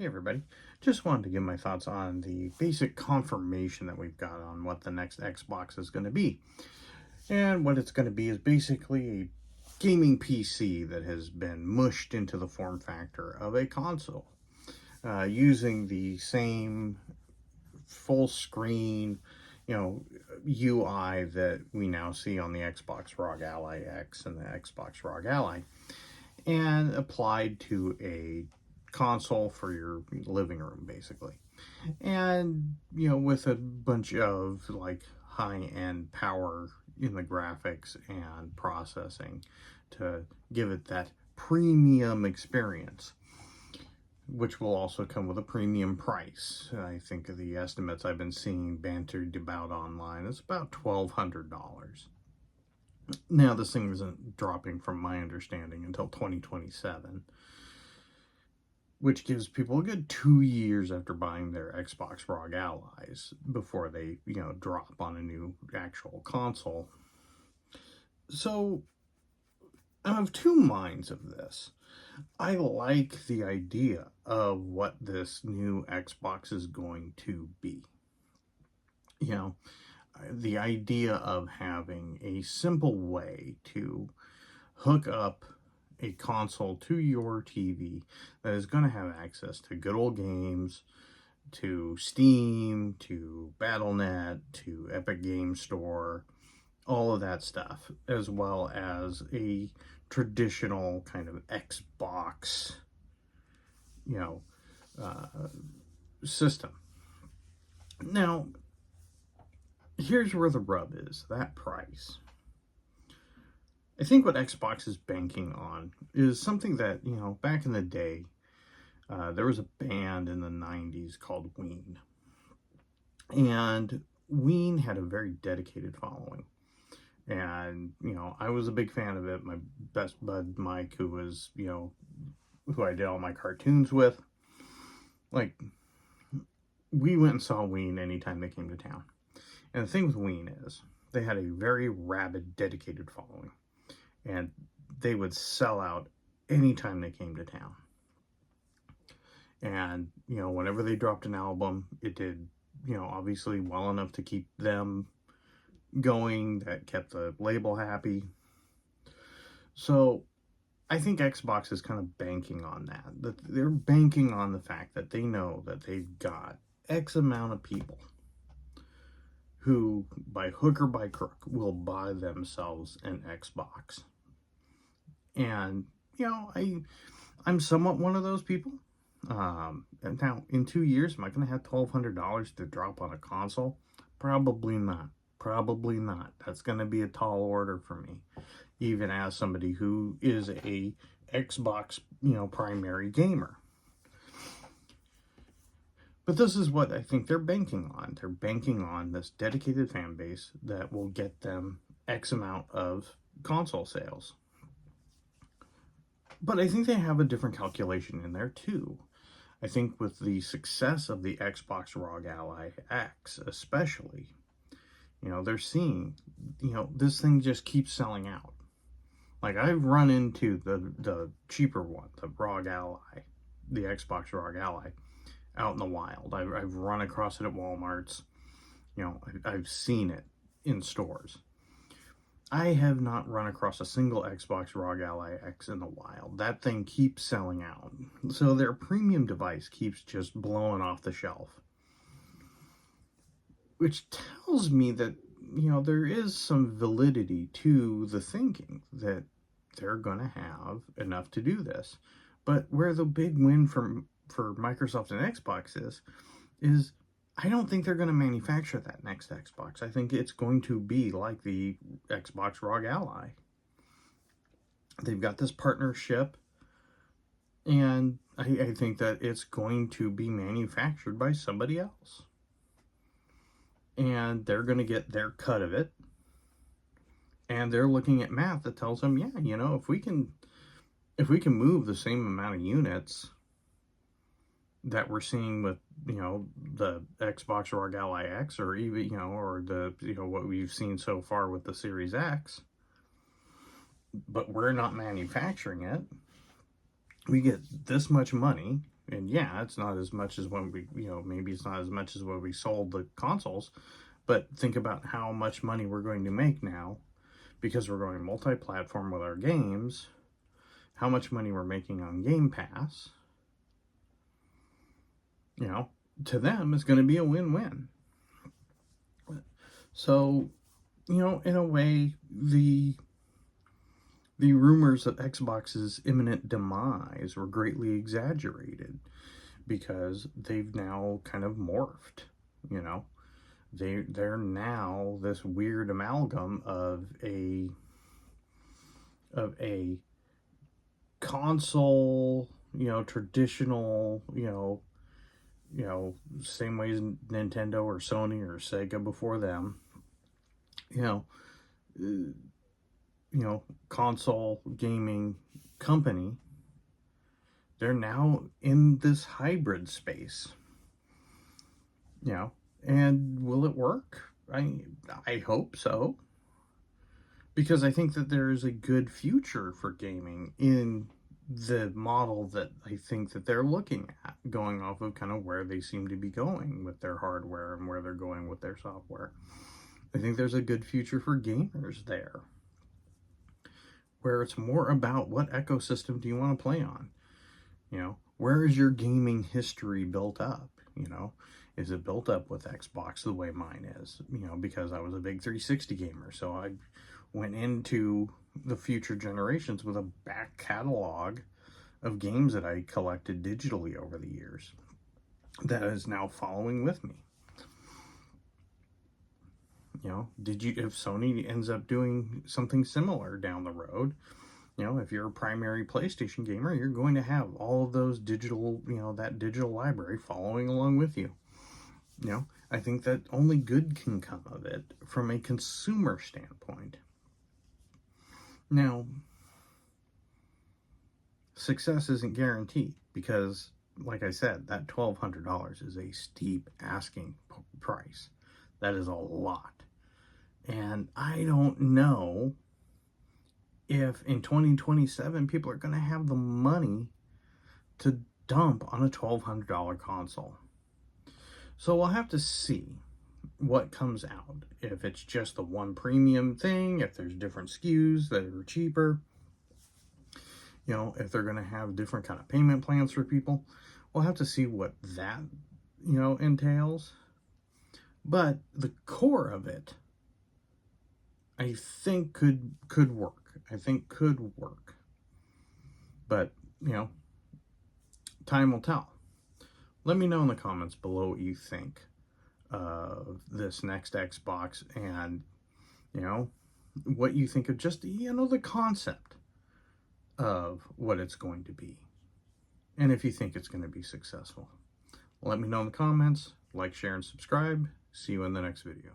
Hey everybody, just wanted to give my thoughts on the basic confirmation that we've got on what the next Xbox is going to be. And what it's going to be is basically a gaming PC that has been mushed into the form factor of a console, using the same full screen, UI that we now see on the Xbox ROG Ally X and the Xbox ROG Ally, and applied to a console for your living room, basically. And, with a bunch of like high-end power in the graphics and processing to give it that premium experience, which will also come with a premium price. I think the estimates I've been seeing bantered about online is about $1,200. Now, this thing isn't dropping, from my understanding, until 2027, which gives people a good 2 years after buying their Xbox ROG Allies before they, drop on a new actual console. So I'm of two minds of this. I like the idea of what this new Xbox is going to be. The idea of having a simple way to hook up a console to your TV that is going to have access to good old games, to Steam, to Battle.net, to Epic Game Store, all of that stuff, as well as a traditional kind of Xbox, uh, system. Now, here's where the rub is, that price. I think what Xbox is banking on is something that, back in the day, there was a band in the 90s called Ween. And Ween had a very dedicated following. And, I was a big fan of it. My best bud, Mike, who was, who I did all my cartoons with, like, we went and saw Ween anytime they came to town. And the thing with Ween is they had a very rabid, dedicated following. And they would sell out anytime they came to town. And, whenever they dropped an album, it did, obviously well enough to keep them going, that kept the label happy. So I think Xbox is kind of banking on that they're banking on the fact that they know that they've got X amount of people who, by hook or by crook, will buy themselves an Xbox. And, I'm somewhat one of those people. And now, in 2 years, am I going to have $1,200 to drop on a console? Probably not. Probably not. That's going to be a tall order for me, even as somebody who is a Xbox, primary gamer. But this is what I think they're banking on. They're banking on this dedicated fan base that will get them X amount of console sales. But I think they have a different calculation in there too. I think with the success of the Xbox ROG Ally X especially, they're seeing, this thing just keeps selling out. Like, I've run into the cheaper one, the ROG Ally, the Xbox ROG Ally, out in the wild. I've run across it at Walmart's. I've seen it in stores. I have not run across a single Xbox ROG Ally X in the wild. That thing keeps selling out. So their premium device keeps just blowing off the shelf. Which tells me that, there is some validity to the thinking that they're going to have enough to do this. But where the big win for Microsoft and Xbox is I don't think they're going to manufacture that next Xbox. I think it's going to be like the Xbox ROG Ally. They've got this partnership, and I think that it's going to be manufactured by somebody else. And they're going to get their cut of it. And they're looking at math that tells them, yeah, if we can move the same amount of units that we're seeing with, the Xbox ROG Ally X, or even, or the, what we've seen so far with the Series X, but we're not manufacturing it, we get this much money, And yeah, it's not as much as when we, maybe it's not as much as when we sold the consoles, but think about how much money we're going to make now because we're going multi-platform with our games, how much money we're making on Game Pass. To them, it's going to be a win-win. So, in a way, the rumors of Xbox's imminent demise were greatly exaggerated because they've now kind of morphed. They're now this weird amalgam of a console, traditional, same way as Nintendo or Sony or Sega before them, console gaming company. They're now in this hybrid space, and will it work? I hope so, because I think that there is a good future for gaming in the model that I think that they're looking at, going off of kind of where they seem to be going with their hardware and where they're going with their software. I think there's a good future for gamers there, where it's more about what ecosystem do you want to play on? Where is your gaming history built up? Is it built up with Xbox the way mine is? Because I was a big 360 gamer, so I went into the future generations with a back catalog of games that I collected digitally over the years that is now following with me. If Sony ends up doing something similar down the road, if you're a primary PlayStation gamer, you're going to have all of those digital, that digital library following along with you. I think that only good can come of it from a consumer standpoint. Now, success isn't guaranteed because, like I said, that $1,200 is a steep asking price. That is a lot. And I don't know if in 2027 people are going to have the money to dump on a $1,200 console. So we'll have to see what comes out. If it's just the one premium thing, if there's different SKUs that are cheaper, if they're going to have different kind of payment plans for people, we'll have to see what that, entails. But the core of it, I think could work. But, time will tell. Let me know in the comments below what you think of this next Xbox and, what you think of just, the concept of what it's going to be. And if you think it's going to be successful. Let me know in the comments. Like, share, and subscribe. See you in the next video.